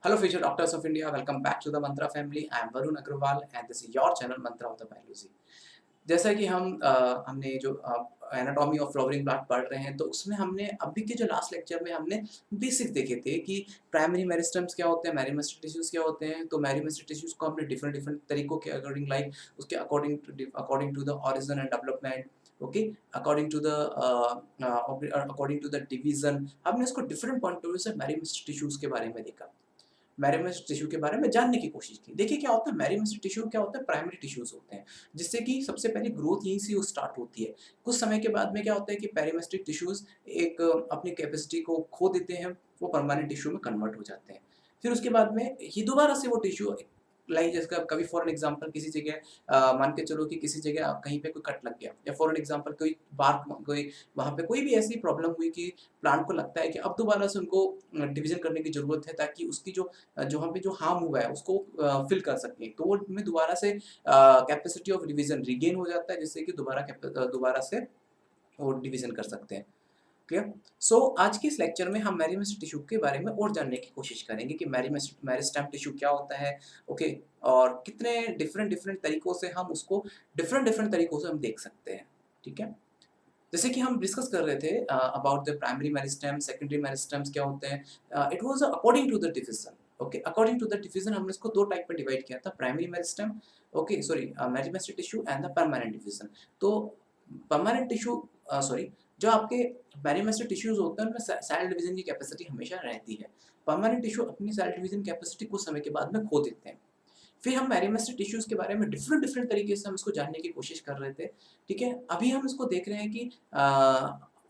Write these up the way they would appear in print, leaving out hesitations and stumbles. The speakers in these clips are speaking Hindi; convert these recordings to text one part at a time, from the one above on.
Hello, future doctors of India. Welcome back to the Mantra family. I am Varun Agrawal, and this is your channel Mantra of the Biology. जैसा कि हमने जो एनाटॉमी ऑफ फ्लावरिंग प्लांट पढ़ रहे हैं, तो उसमें हमने अभी के जो लास्ट लेक्चर में हमने बेसिक देखे थे कि प्राइमरी मेरिस्टम्स क्या होते हैं, मैरीमेस्टेट टिश्यूज क्या होते हैं। तो मैरीमेस्टेट टिश्यूज को हमने डिफरेंट डिफरेंट तरीकों के अकॉर्डिंग, लाइक उसके according to the origin and development, okay, according to the division, हमने इसको डिफरेंट पॉइंट ऑफ व्यू से मैरीमेस्टेट टिश्यूज के बारे में देखा, मैरीमेस्टेट टिश्यू के बारे में जानने की कोशिश की। देखिए क्या होता है, मैरीमेस्टेट टिश्यू क्या होता है, प्राइमरी टिश्यूज होते हैं, जिससे कि सबसे पहले ग्रोथ यहीं से स्टार्ट होती है। कुछ समय के बाद में क्या होता है कि पेरिमेस्टिक टिश्यूज एक अपनी कैपेसिटी को खो देते हैं, वो परमानेंट टिश्यू में कन्वर्ट हो जाते हैं। फिर उसके बाद में ये दोबारा से वो टिश्यू, लाइक जिसका कभी फॉर एन एग्जांपल किसी जगह मान के चलो कि किसी जगह कहीं पे कोई कट लग गया, या फॉर एन एग्जांपल कोई बार्क, कोई वहाँ पे कोई भी ऐसी प्रॉब्लम हुई कि प्लांट को लगता है कि अब दोबारा से उनको डिवीजन करने की जरूरत है, ताकि उसकी जो वहाँ पे जो हार्म हुआ है उसको फिल कर सकें। तो वो में दोबारा से कैपेसिटी ऑफ डिवीजन रिगेन हो जाता है, जिससे कि दोबारा से वो डिवीजन कर सकते हैं। क्लियर? सो आज के इस लेक्चर में हम मैरीमेस्टेट टिश्यू के बारे में और जानने की कोशिश करेंगे कि मेरिस्टेम टिश्यू क्या होता है, ओके, और कितने डिफरेंट डिफरेंट तरीकों से हम उसको डिफरेंट तरीकों से हम देख सकते हैं। ठीक है, जैसे कि हम डिस्कस कर रहे थे about the primary meristem, secondary meristems क्या होते हैं। It was according to the division, okay, according to the division हमने इसको दो टाइप में डिवाइड किया था, प्राइमरी मेरिस्टेम, ओके, सॉरी, मैरीमेस्टेट tissue and the permanent division. तो परमानेंट टिश्यू, सॉरी, जो आपके मैरीमेस्टेट टिश्यूज होते हैं उनमें सेल डिवीजन की कैपेसिटी हमेशा रहती है। परमानेंट टिश्यू अपनी सेल डिवीजन कैपेसिटी कुछ समय के बाद में खो देते हैं। फिर हम मैरीमेस्टेट टिश्यूज के बारे में डिफरेंट डिफरेंट तरीके से हम इसको जानने की कोशिश कर रहे थे। ठीक है, अभी हम इसको देख रहे हैं कि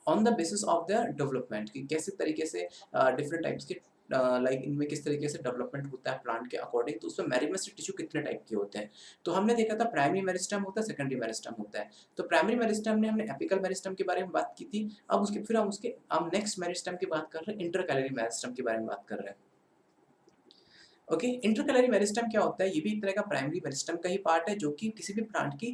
on the basis of the development, कि कैसे तरीके से डिफरेंट टाइप्स के, लाइक इनमें किस तरीके से डेवलपमेंट होता है प्लांट के अकॉर्डिंग। तो उसमें मैरीमेस्टेट टिश्यू कितने टाइप के होते हैं, तो हमने देखा था प्राइमरी मेरिस्टेम होता है, सेकेंडरी मेरिस्टेम होता है। तो प्राइमरी मेरिस्टेम में हमने एपिकल मेरिस्टेम के बारे में बात की थी। अब उसके फिर हम नेक्स्ट मेरिस्टेम की बात कर रहे हैं, इंटरकैलरी मेरिस्टेम के बारे में बात कर रहे हैं। ओके, इंटरकैलरी मेरिस्टेम क्या होता है, ये भी एक तरह का प्राइमरी मेरिस्टेम का ही पार्ट है, जो कि किसी भी प्लांट की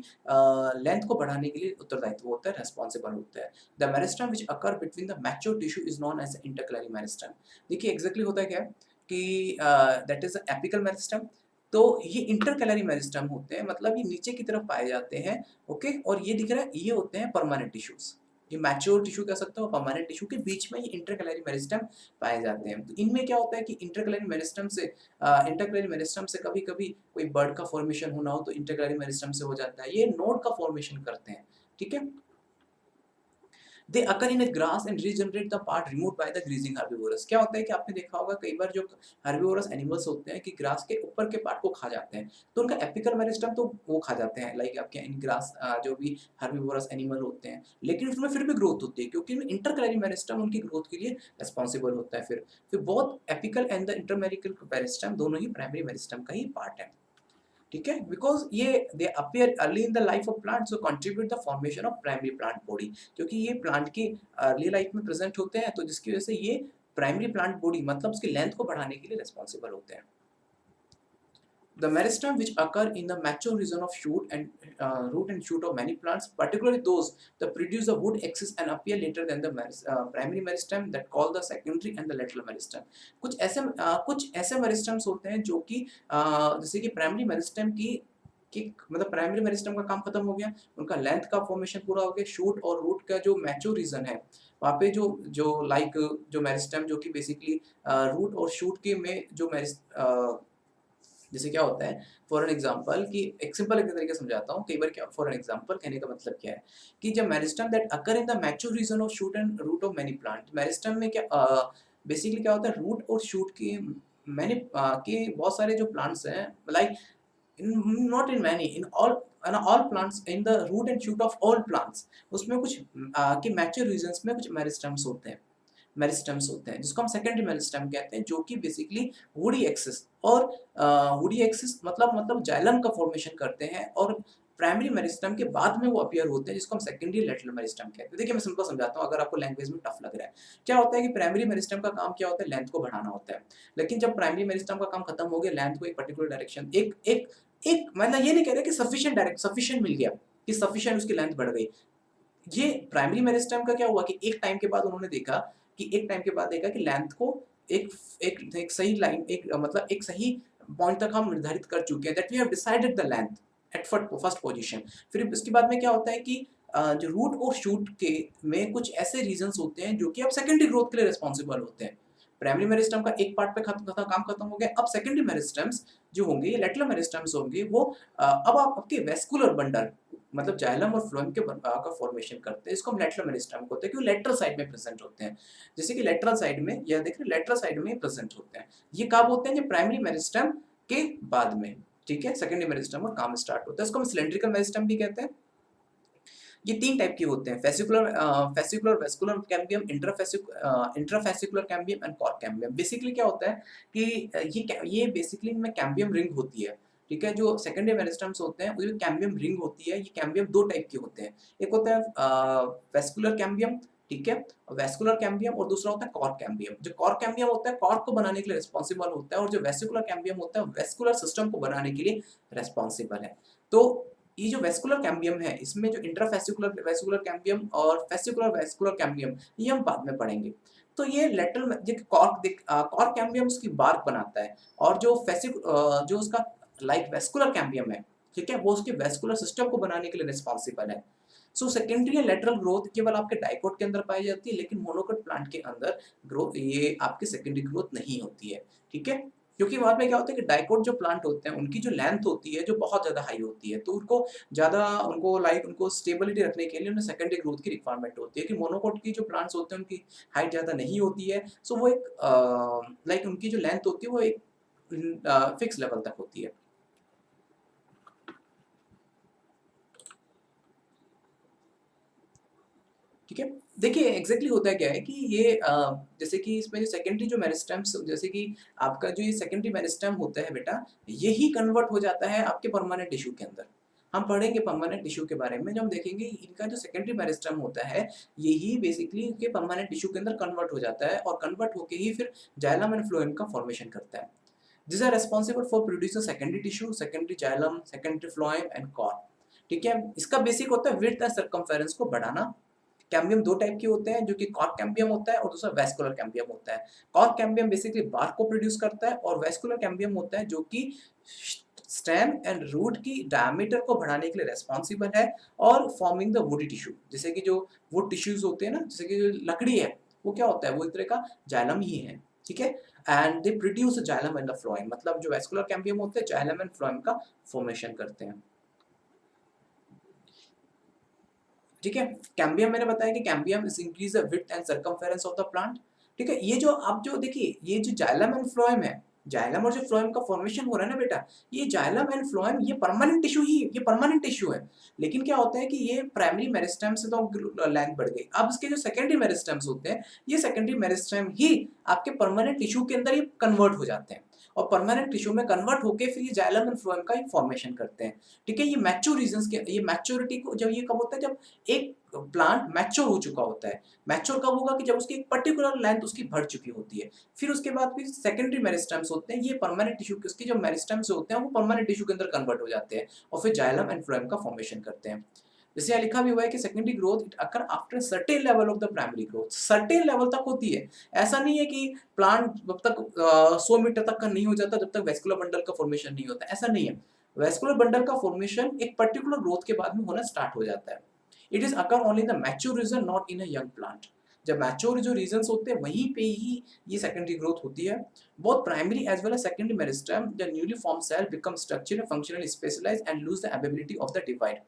लेंथ को बढ़ाने के लिए उत्तरदायित्व होता है, रेस्पॉन्सिबल होता है। The meristem which occur between the mature tissue is known as intercalary meristem. देखिए एग्जैक्टली होता है क्या है कि दैट इज एपिकल मेरिस्टेम। तो ये इंटरकैलरी मेरिस्टेम होते हैं, मतलब ये नीचे की तरफ पाए जाते हैं, ओके, और ये दिख रहा है, ये होते हैं परमानेंट टिश्यूज। ये मैच्योर टिश्यू कह सकते हो, परमानेंट टिश्यू के बीच में ये इंटरकैलरी मेरिस्टेम पाए जाते हैं। तो इनमें क्या होता है कि इंटरकैलरी मेरिस्टेम से कभी-कभी कोई बर्ड का फॉर्मेशन होना हो तो इंटरकैलरी मेरिस्टेम से हो जाता है। ये नोड का फॉर्मेशन करते हैं, ठीक है? They occur in a grass and regenerate the part removed by the grazing herbivorous. क्या होता है कि आपने देखा होगा कई बार जो हर्बिवोरस एनिमल्स होते हैं कि ग्रास के ऊपर के पार्ट को खा जाते हैं, तो उनका एपिकल मेरिस्टेम तो वो खा जाते हैं, लाइक आपके इन ग्रास जो भी हर्बिवोरस एनिमल होते हैं, लेकिन उसमें फिर भी ग्रोथ होती है, क्योंकि इंटरकैलरी मेरिस्टेम उनकी ग्रोथ के लिए रिस्पॉन्सिबल होता है। फिर both apical and the intercalary meristem दोनों ही प्राइमरी मेरिस्टेम का ही पार्ट है। ठीक है, बिकॉज ये दे appear early in the life of plant, so contribute the formation of primary plant body, क्योंकि ये प्लांट की अर्ली लाइफ में प्रेजेंट होते हैं, तो जिसकी वजह से ये प्राइमरी प्लांट बॉडी मतलब उसकी लेंथ को बढ़ाने के लिए रिस्पॉन्सिबल होते हैं। The meristem which occur in the mature region of root and shoot of many plants, particularly those that produce the wood axis and appear later than the primary meristem, that call the secondary and the lateral meristem. कुछ ऐसे मेरिस्टम्स होते हैं जो कि जैसे कि प्राइमरी मेरिस्टम की मतलब प्राइमरी मेरिस्टम का काम खत्म हो गया, उनका लेंथ का फॉर्मेशन पूरा हो गया, शूट और रूट का जो मैच्योर रीजन है वहाँ पे जो मेरिस्टम जो कि बेसिकली रूट और शूट के में जो जैसे क्या होता है, फॉर एन एग्जांपल, कि एक सिंपल एक तरीके से समझाता हूँ। कई बार क्या फॉर एन एग्जांपल कहने का मतलब क्या है कि जब meristem that occur in the mature region of shoot and root of many plant, meristem में क्या बेसिकली क्या होता है, रूट और शूट के मैनी के बहुत सारे जो प्लांट्स हैं, like not in many, in all plants, in the root and shoot of all plants, उसमें कुछ के मैच्योर रीजन्स में कुछ मेरिस्टम्स होते हैं जिसको हम सेकेंडरी मेरिस्टम कहते हैं, जो कि बेसिकली वुडी एक्सिस और वुडी एक्सिस मतलब जाइलम का फॉर्मेशन करते हैं, और प्राइमरी मेरिस्टम के बाद में वो अपीयर होते हैं, जिसको हम सेकेंडरी लेटरल मेरिस्टम कहते हैं। देखिए मैं सिंपल समझाता हूँ, अगर आपको लैंग्वेज में टफ लग रहा है। क्या होता है कि प्राइमरी मेरिस्टम का काम क्या होता है, लेंथ को बढ़ाना होता है, लेकिन जब प्राइमरी मेरिस्टम का काम खत्म हो गया, लेंथ को एक पर्टिकुलर डायरेक्शन, एक एक एक मतलब ये नहीं कह रहे कि सफिशिएंट मिल गया, कि सफिशिएंट उसकी लेंथ बढ़ गई। ये प्राइमरी मेरिस्टेम का क्या हुआ कि एक टाइम के बाद कि लेंथ को एक एक सही लाइन, एक मतलब एक सही पॉइंट तक हम निर्धारित कर चुके हैं, that we have decided the length at first position. फिर उसके बाद में क्या होता है कि जो रूट और शूट के में कुछ ऐसे रीजंस होते हैं जो कि अब सेकेंडरी ग्रोथ के लिए रिस्पॉन्सिबल होते हैं। प्राइमरी मेरिस्टम का एक पार्ट पे काम खत्म हो गया, अब सेकेंडरी मेरिस्टम्स जो होंगे, ये लेटरल मेरिस्टम्स होंगे, वो अब आप आपके वेस्कुलर बंडल मतलब जाइलम और फ्लोएम के का फॉर्मेशन करते हैं। इसको हम लेटरल मेरिस्टम कहते हैं, क्योंकि लेटरल साइड में प्रेजेंट होते हैं। जैसे कि लेटरल साइड में, यह देख रहे लेटरल साइड में प्रेजेंट होते हैं। ये कब होते हैं? जब प्राइमरी मेरिस्टम के बाद में, ठीक है, सेकेंडरी मेरिस्टम का काम स्टार्ट होता है। इसको हम सिलेंड्रिकल मेरिस्टम भी कहते हैं। ये 3 टाइप के होते हैं, fascicular vascular cambium, intrafascicular cambium and cork cambium. Basically क्या होता है कि ये बेसिकली इनमें कैम्बियम रिंग होती है, ठीक है। जो सेकेंडरी मेरिस्टम्स होते हैं उसमें कैम्बियम रिंग होती है। ये कैम्बियम 2 टाइप के होते हैं, एक होता है वेस्कुलर कैम्बियम, ठीक है, वेस्कुलर कैम्बियम, और दूसरा होता है कॉर्क कैम्बियम। जो कॉर्क कैम्बियम होता है कॉर्क को बनाने के लिए रिस्पॉन्सिबल होता है, और जो वेसिकुलर कैम्बियम होता है वेस्कुलर सिस्टम को बनाने के लिए रिस्पॉन्सिबल है। तो ये जो वेस्कुलर कैम्बियम है, इसमें जो इंट्राफेसिकुलर वेस्कुलर कैम्बियम और फेसिकुलर वेस्कुलर कैम्बियम, ये हम बाद में पढ़ेंगे। तो ये लेटरल में जो कॉर्क कैम्बियम उसकी बार्क बनाता है, और जो उसका लाइक वेस्कुलर कैम्बियम है, ठीक है, वो उसके वेस्कुलर सिस्टम को बनाने के लिए रिस्पॉन्सिबल है। So secondary and lateral growth केवल आपके डाइकोट के अंदर पाई जाती है, लेकिन मोनोकोट प्लांट के अंदर ग्रोथ ये आपकी सेकेंडरी ग्रोथ नहीं होती है, ठीक है। क्योंकि वहाँ पे क्या होता है कि डाइकोट जो प्लांट होते हैं उनकी जो लेंथ होती है जो बहुत ज़्यादा हाई होती है, तो उनको स्टेबिलिटी रखने के लिए उन्हें सेकेंडरी ग्रोथ की रिक्वायरमेंट होती है। कि मोनोकोट की जो प्लांट्स होते हैं उनकी हाइट ज़्यादा नहीं होती है, सो वो एक लाइक उनकी जो लेंथ होती है वो एक फिक्स लेवल तक होती है, ठीक है। देखिए एग्जैक्टली होता है क्या है कि ये जैसे कि इसमें जो सेकेंडरी जो मेरिस्टेम्स, जैसे कि आपका जो ये सेकेंडरी मेरिस्टेम होता है बेटा, यही कन्वर्ट हो जाता है आपके परमानेंट टिश्यू के अंदर। हम पढ़ेंगे परमानेंट टिश्यू के बारे में, जब हम देखेंगे इनका जो सेकेंडरी मेरिस्टेम होता है, यही बेसिकली इनके परमानेंट टिश्यू के अंदर कन्वर्ट हो जाता है, और कन्वर्ट होके ही फिर जाइलम एंड फ्लोएम का फॉर्मेशन करता है। This are responsible for producing secondary tissue, secondary xylem, secondary phloem and cork, ठीक है। इसका बेसिक होता है विड्थ एंड सर्कमफेरेंस को बढ़ाना। कैम्बियम 2 टाइप के होते हैं, जो कि कॉर्क कैम्बियम होता है और दूसरा वेस्कुलर कैम्बियम होता है। कॉर्क कैम्बियम बेसिकली बार्क को प्रोड्यूस करता है, और वेस्कुलर कैम्बियम होता है जो कि स्टेम एंड रूट की डायमीटर को बढ़ाने के लिए रिस्पॉन्सिबल है, और फॉर्मिंग द वुडी टिश्यू। जैसे कि जो वुड टिश्यूज होते हैं ना, जैसे कि जो लकड़ी है, वो क्या होता है, वो एक तरह का जाइलम ही है, ठीक है। And they produce xylem and the phloem, मतलब जो वेस्कुलर कैम्बियम होते हैं जाइलम एंड फ्लोएम का फॉर्मेशन करते हैं, ठीक है। कैम्बियम मैंने बताया कि cambium is increase the width and circumference of the plant, ठीक है। ये जो आप जो देखिए, ये जो जाइलम एंड फ्लोएम है, जाइलम और जो फ्लोएम का फॉर्मेशन हो रहा है ना बेटा, ये जाइलम एंड फ्लोएम ये परमानेंट टिश्यू है। लेकिन क्या होता है कि ये प्राइमरी मेरिस्टेम से तो लेंथ बढ़ गई, अब इसके जो सेकेंडरी मेरिस्टेम्स होते हैं, ये सेकेंडरी मेरिस्टेम ही आपके परमानेंट टिश्यू के अंदर ये कन्वर्ट हो जाते हैं, और परमानेंट टिश्यू में कन्वर्ट होके फिर ये जाइलम एंड फ्लोएम का फॉर्मेशन करते हैं, ठीक है। ये मैच्योरिटी को जब ये कब होता है, जब एक प्लांट मैच्योर हो चुका होता है। मैच्योर कब होगा? कि जब उसकी एक पर्टिकुलर लेंथ उसकी बढ़ चुकी होती है। फिर उसके बाद फिर सेकेंडरी मेरिस्टेम्स होते हैं, ये परमानेंट टिश्यू के उसके जो मेरिस्टेम्स होते हैं वो परमानेंट टिश्यू के अंदर कन्वर्ट हो जाते हैं, और फिर जाइलम एंड फ्लोएम का फॉर्मेशन करते हैं। जैसे यहाँ लिखा भी हुआ है कि secondary growth it occur after certain level of the primary growth, certain level तक होती है। ऐसा नहीं है कि प्लांट जब तक 100 मीटर तक का नहीं हो जाता जब तक वेस्कुलर बंडल का फॉर्मेशन नहीं होता, ऐसा नहीं है। वेस्कुलर बंडल का फॉर्मेशन एक पर्टिकुलर ग्रोथ के बाद में होना स्टार्ट हो जाता है। It is occur only in the mature region, not in a young plant. जब मैच्योर जो रीजन्स होते हैं वहीं पे ही ये सेकेंडरी ग्रोथ होती है। Both primary as well as secondary meristem the newly form cell become structural functional specialized and lose the ability of the divide.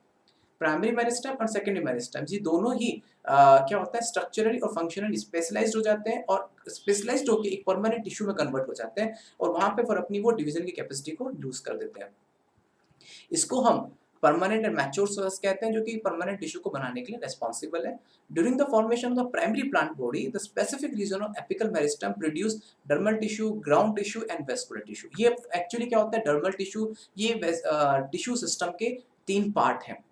Primary meristem और सेकेंडरी मेरिस्टेम ये दोनों ही क्या होता है, स्ट्रक्चरली और फंक्शनली स्पेशलाइज्ड हो जाते हैं, और स्पेशलाइज्ड होकर एक परमानेंट टिश्यू में कन्वर्ट हो जाते हैं, और वहां पे फिर अपनी वो डिवीजन की कैपेसिटी को लूज कर देते हैं। इसको हम परमानेंट एंड मैच्योर सेल्स कहते हैं, जो कि परमानेंट टिश्यू को बनाने के लिए रिस्पॉन्सिबल है। During the formation of the primary plant body the specific region of apical meristem produce dermal tissue, ground tissue and vascular tissue. ये एक्चुअली क्या होता है, डर्मल टिश्यू ये टिश्यू सिस्टम के 3 पार्ट हैं,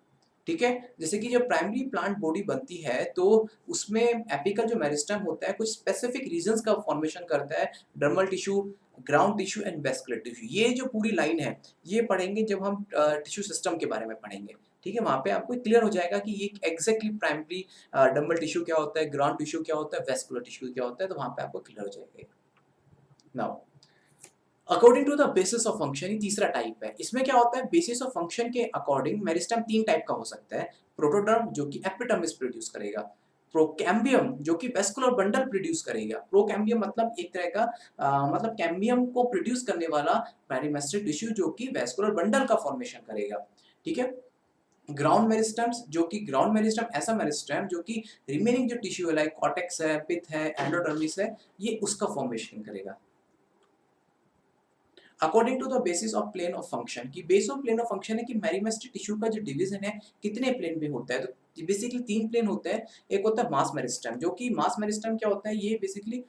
ठीक है। जैसे कि जब प्राइमरी प्लांट बॉडी बनती है तो उसमें एपिकल जो मेरिस्टेम होता है कुछ स्पेसिफिक रीजंस का फॉर्मेशन करता है, dermal tissue, ground tissue and vascular tissue. ये जो पूरी लाइन है ये पढ़ेंगे जब हम टिश्यू सिस्टम के बारे में पढ़ेंगे, ठीक है। वहाँ पे आपको क्लियर हो जाएगा कि ये एग्जैक्टली प्राइमरी डर्मल टिश्यू क्या होता है, ग्राउंड टिश्यू क्या होता है, वेस्कुलर टिश्यू क्या होता है, तो वहाँ पे आपको क्लियर हो जाएगा। Now according to the basis of function, ये तीसरा टाइप है। इसमें क्या होता है, बेसिस ऑफ फंक्शन के अकॉर्डिंग मेरिस्टेम तीन टाइप का हो सकता है। प्रोटोडर्म जो कि एपिडर्मिस प्रोड्यूस करेगा, प्रोकैम्बियम जो कि वेस्कुलर बंडल प्रोड्यूस करेगा। प्रोकैम्बियम मतलब एक तरह का मतलब कैम्बियम को प्रोड्यूस करने वाला मेरिस्टेम टिश्यू जो कि वेस्कुलर बंडल का फॉर्मेशन करेगा। ठीक है। ग्राउंड मेरिस्टम्स जो कि ग्राउंड मेरिस्टम ऐसा मेरिस्टम जो कि रिमेनिंग जो टिश्यू है लाइक कॉर्टेक्स है, पिथ है, एंडोडर्मिस है, ये उसका फॉर्मेशन करेगा। According to the basis of plane of function, की base of plane of function है कि मेरिस्टेम टिश्यू का जो डिवीजन है कितने प्लेन पे होता है। तो बेसिकली तीन प्लेन होते हैं। एक होता है मास मेरिस्टेम, जो कि मास मेरिस्टेम क्या होता है, ये बेसिकली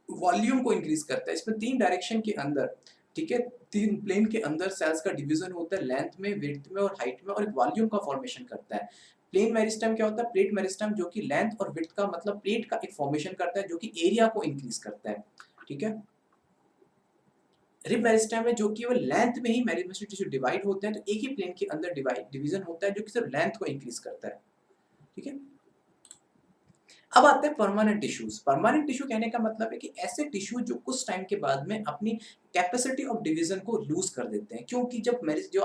वॉल्यूम को इंक्रीज करता है। इसमें तीन डायरेक्शन के अंदर, ठीक है, तीन प्लेन के अंदर सेल्स का डिवीजन होता है, लेंथ में, विड्थ में और हाइट में, और एक वॉल्यूम का फॉर्मेशन करता है। प्लेन मेरिस्टेम क्या होता है, प्लेट मेरिस्टेम जो कि लेंथ और विड्थ का मतलब प्लेट का एक फॉर्मेशन करता है जो कि एरिया को इंक्रीज करता है। ठीक है। रिब मेरिस्टेम है जो कि वो लेंथ में ही मेरिस्टेम टिश्यू डिवाइड होते हैं, तो एक ही प्लेन के अंदर डिवीजन होता है जो कि सिर्फ लेंथ को इंक्रीज करता है। ठीक है। अब आते हैं परमानेंट टिश्यूज। परमानेंट टिश्यू कहने का मतलब है कि ऐसे टिश्यू जो कुछ टाइम के बाद में अपनी कैपेसिटी ऑफ डिवीजन को लूज कर देते हैं, क्योंकि जब जो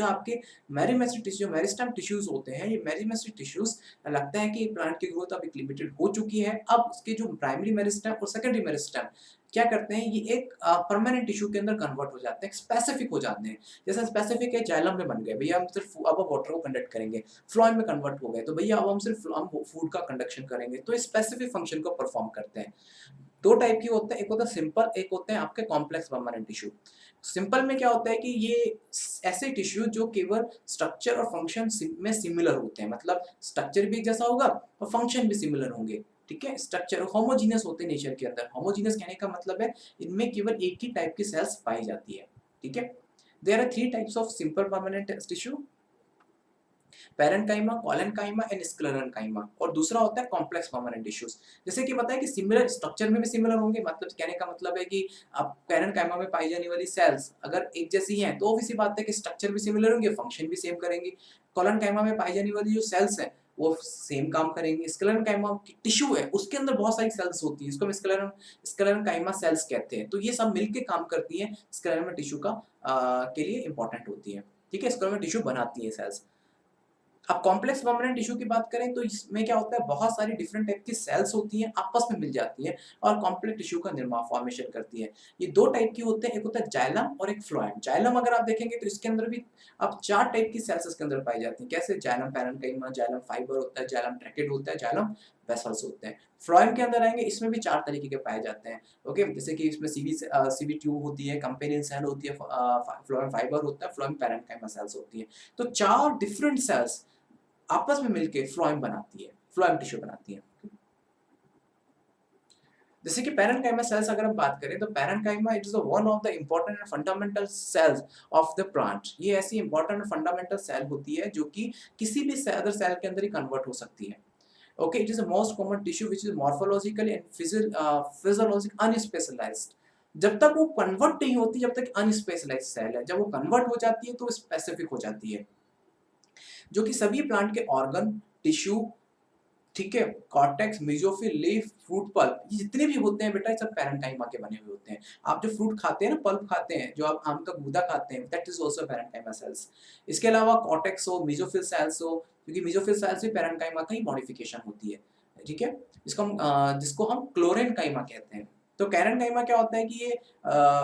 आपके मेरिस्टेम टिश्यू, मेरिस्टेम टिश्यूज होते हैं, ये मेरिस्टेम टिश्यूज लगता है कि प्लांट की ग्रोथ अब एक लिमिटेड हो चुकी है। अब उसके जो प्राइमरी मेरिस्टेम और सेकेंडरी मेरिस्टेम क्या करते हैं, ये एक परमानेंट टिश्यू के अंदर कन्वर्ट हो जाते हैं, स्पेसिफिक हो जाते हैं। जैसे स्पेसिफिक है, जाइलम में बन गए, भैया हम सिर्फ अब वाटर को कंडक्ट करेंगे। फ्लोएम में कन्वर्ट हो गए, तो भैया अब हम सिर्फ हम फूड का कंडक्शन करेंगे। तो स्पेसिफिक फंक्शन को परफॉर्म करते हैं। दो टाइप के होते हैं, एक होता है सिंपल, एक होते हैं आपके कॉम्प्लेक्स परमानेंट टिश्यू। सिंपल में क्या होता है कि ये ऐसे टिश्यू जो केवल स्ट्रक्चर और फंक्शन में सिमिलर होते हैं, मतलब स्ट्रक्चर भी एक जैसा होगा और फंक्शन भी सिमिलर होंगे। ठीक है। स्ट्रक्चर होमोजीनियस होते हैं नेचर के अंदर। होमोजीनियस कहने का मतलब है इनमें केवल एक ही टाइप की सेल्स पाई जाती है। ठीक है। There are three types of simple permanent tissue, parenchyma, collenchyma and sclerenchyma, और दूसरा होता है कॉम्प्लेक्स परमानेंट टिश्यूज। जैसे कि बताया कि सिमिलर स्ट्रक्चर में भी सिमिलर होंगे, मतलब कहने का मतलब है कि अब पैरेन्काइमा में पाई जाने वाली सेल्स अगर एक जैसी हैं तो ऑब्वियस सी बात है कि स्ट्रक्चर भी सिमिलर होंगे, फंक्शन भी सेम करेंगे। कोलेनकाइमा में पाई जाने वाली जो सेल्स हैं वो सेम काम करेंगे। स्क्लेरेन्काइमा की टिश्यू है, उसके अंदर बहुत सारी सेल्स होती हैं, इसको हम स्क्लेरेन्काइमा सेल्स कहते हैं। तो ये सब मिलके काम करती हैं, स्क्लेरेन्काइमा टिश्यू का के लिए इंपॉर्टेंट होती है। ठीक है। स्क्लेरेन्काइमा टिश्यू बनाती है सेल्स। अब कॉम्प्लेक्स परमानेंट टिश्यू की बात करें तो इसमें क्या होता है, बहुत सारी डिफरेंट टाइप की सेल्स होती हैं, आपस में मिल जाती हैं और कॉम्प्लेक्स टिश्यू का निर्माण फॉर्मेशन करती है। ये दो टाइप की होते हैं, एक होता है जाइलम और एक फ्लोएम। जाइलम अगर आप देखेंगे तो इसके अंदर भी अब चार टाइप की सेल्स इसके अंदर पाई जाती हैं। कैसे, जाइलम पैरेन्काइमा, जाइलम फाइबर होता है, जाइलम ट्रैकेट होता है, जाइलम वेसल्स होते हैं। फ्लोएम के अंदर आएंगे, इसमें भी चार तरीके के पाए जाते हैं। ओके, जैसे कि इसमें सीवी ट्यूब होती है, कंपेनियन सेल होती है, फ्लोएम फाइबर होता है, फ्लोएम पैरेन्काइमा सेल्स होती है। तो चार डिफरेंट सेल्स आपस में मिलके फ्लोएम बनाती है, फ्लोएम टिश्यू बनाती है। जैसे कि पैरेन्काइमा सेल्स अगर हम बात करें तो parenchyma it is one of the important and fundamental cells of the plant. ये ऐसी इंपॉर्टेंट फंडामेंटल सेल होती है जो कि किसी भी अदर सेल के अंदर ही कन्वर्ट हो सकती है। Okay, it is the most common tissue which is morphologically and physiologically unspecialised. जब तक वो कन्वर्ट नहीं होती, जब तक अनस्पेशलाइज्ड सेल है, जब वो कन्वर्ट हो जाती है तो स्पेसिफिक हो जाती है, जो कि सभी प्लांट के ऑर्गन, टिश्यू, ठीक है, cortex, mesophyll, leaf, fruit pulp, ये जितने भी होते हैं बेटा, ये सब पैरेन्काइमा के बने हुए होते हैं। आप जो फ्रूट खाते हैं ना, पल्प खाते हैं, जो आप आम का गूदा खाते हैं, that is also parenchyma sales. इसके अलावा कॉर्टेक्स हो, मेसोफिल सेल्स हो, क्योंकि मेसोफिल सेल्स भी पैरेन्काइमा का ही मॉडिफिकेशन होती है। ठीक है। जिसको हम क्लोरेन्काइमा कहते हैं। तो कैरेन्काइमा क्या होता है कि ये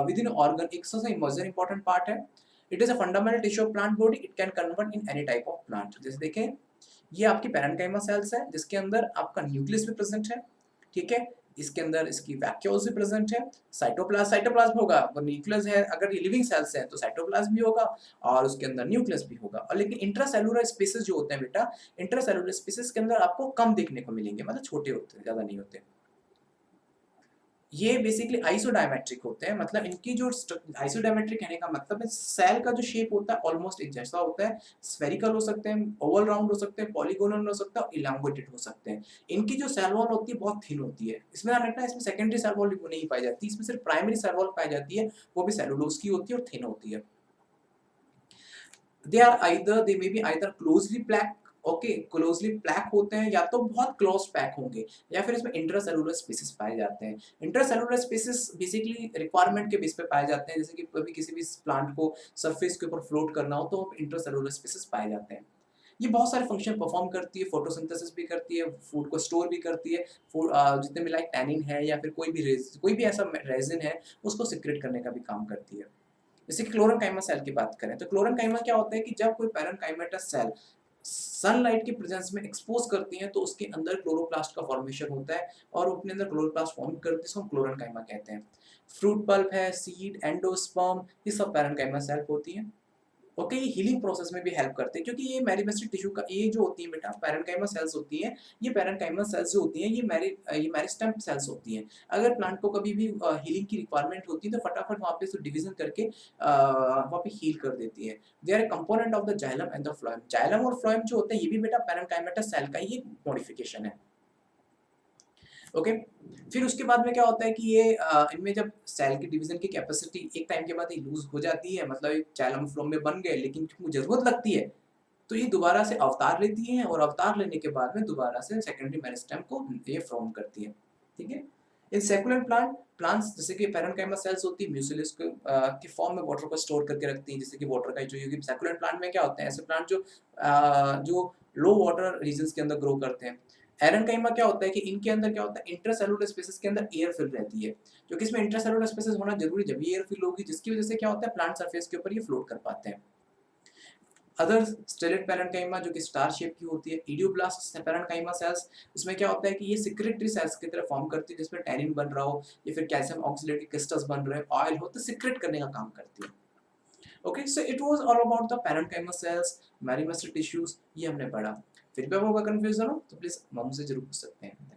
विद इन ऑर्गन एक सबसे मोस्ट इंपॉर्टेंट पार्ट है। It is a fundamental tissue of plant body, it can convert in any type of plant. जैसे देखें, ये आपकी पैरेन्काइमा सेल्स है जिसके अंदर आपका न्यूक्लियस भी प्रेजेंट है। ठीक है। इसके अंदर इसकी वैक्यूल्स भी प्रेजेंट है। साइटोप्लाज्म होगा, वो न्यूक्लियस है, अगर ये लिविंग सेल्स है तो साइटोप्लाज्म भी होगा और उसके अंदर न्यूक्लियस भी होगा। और लेकिन इंट्रासेलुलर स्पेसेस जो होते हैं बेटा, इंट्रासेलुलर स्पेसेस के अंदर आपको कम देखने को मिलेंगे, मतलब छोटे होते हैं, ज्यादा नहीं होते। ये बेसिकली आइसोडायमेट्रिक होते हैं, मतलब इनकी जो आइसोडायमेट्रिक कहने का मतलब है सेल का जो शेप होता है ऑलमोस्ट एक जैसा होता है। स्फेरिकल हो सकते हैं, ओवल राउंड हो सकते हैं, पॉलीगोनल हो सकता है और इलांगेटेड हो सकते हैं। इनकी जो सेल वॉल होती है बहुत थिन होती है। इसमें ध्यान रखना, इसमें सेकेंडरी सेल वॉल नहीं पाई जाती, इसमें सिर्फ प्राइमरी सेल वॉल पाई जाती है, वो भी सेलुलोज की होती है और थिन होती है। They may be either closely packed okay, closely pack होते हैं या तो बहुत क्लोज़ पैक होंगे या फिर इसमें इंट्रासेल्युलर स्पेसिस पाए जाते हैं। इंट्रासेल्युलर स्पेसिस बेसिकली रिक्वायरमेंट के बेस पे पाए जाते हैं, जैसे कि कभी किसी भी प्लांट को सरफेस के ऊपर फ्लोट करना हो तो इंट्रासेल्युलर स्पेसिस पाए जाते हैं। ये बहुत सारे फंक्शन परफॉर्म करती है, फोटोसिंथेसिस भी करती है, फूड को स्टोर भी करती है, जितने भी लाइक टैनिन है या फिर कोई भी ऐसा रेज़िन है, उसको सिक्रेट करने का भी काम करती है। जैसे कि क्लोरेंकाइमा सेल की बात करें, तो क्लोरेंकाइमा क्या होता है कि जब कोई पैरेन्काइमेटस सेल सनलाइट के प्रेजेंस में एक्सपोज करती हैं, तो उसके अंदर क्लोरोप्लास्ट का फॉर्मेशन होता है और वो अपने अंदर क्लोरोप्लास्ट फॉर्म करती है, जिसको हम क्लोरेंकाइमा कहते हैं। फ्रूट पल्प है, सीड, एंडोस्पर्म, ये सब पैरेन्काइमा सेल होती हैं। ओके, ये हीलिंग प्रोसेस में भी हेल्प करते हैं, क्योंकि ये मेरिस्टेम टिश्यू का ये जो होती है बेटा पैरेन्काइमा सेल्स होती हैं, ये पैरेन्काइमा सेल्स जो होती हैं ये मेरिस्टेम सेल्स होती हैं। अगर प्लांट को कभी भी हीलिंग की रिक्वायरमेंट होती है तो फटाफट वहाँ पे से डिवीजन करके वहाँ पे हील कर देती है। They are a component of the xylem and the phloem. Xylem और फ्लोएम जो होते हैं ये भी बेटा पैरेन्काइमेटस सेल का ही एक मॉडिफिकेशन है। ओके, फिर उसके बाद में क्या होता है कि ये इनमें जब सेल की डिवीजन की कैपेसिटी एक टाइम के बाद ये लूज हो जाती है, मतलब एक जाइलम फ्लोएम में बन गए, लेकिन क्योंकि जरूरत लगती है तो ये दोबारा से अवतार लेती हैं और अवतार लेने के बाद में दोबारा से सेकेंडरी मेरिस्टेम को ये फॉर्म करती है। ठीक है? इन सेकुलेंट प्लांट्स जैसे कि पैरेन्काइमा सेल्स होती है, म्यूसिलस के फॉर्म में वाटर को स्टोर करके रखती हैं, जैसे कि वाटर का जो ये सेकुलेंट प्लांट में क्या होते हैं, ऐसे प्लांट जो लो वाटर रीजन्स के अंदर ग्रो करते हैं। एरनकाइमा क्या होता है कि इनके अंदर क्या होता है, इंट्रासेलुलर स्पेसेस के अंदर एयर फिल रहती है, जो कि इसमें इंट्रासेलुलर स्पेसेस होना जरूरी, जब एयर फिल होगी जिसकी वजह से क्या होता है प्लांट सरफेस के ऊपर ये फ्लोट कर पाते हैं। अदर स्टेलेट पैरेन्काइमा जो कि स्टार शेप की होती है, इडियोब्लास्ट पैरेन्काइमा सेल्स, उसमें क्या होता है कि ये सिक्रेटरी सेल्स की तरह फॉर्म करती है, जिसमें टैनिन बन रहा हो या फिर कैल्शियम ऑक्सलेट क्रिस्टल्स बन रहे हो, ऑयल हो, तो सिक्रेट करने का काम करती है। Okay, so it was all about the parenchyma sales, meristem tissues, ये हमने पढ़ा। फिर भी आपको कंफ्यूजन हो तो प्लीज मम से जरूर पूछ सकते हैं।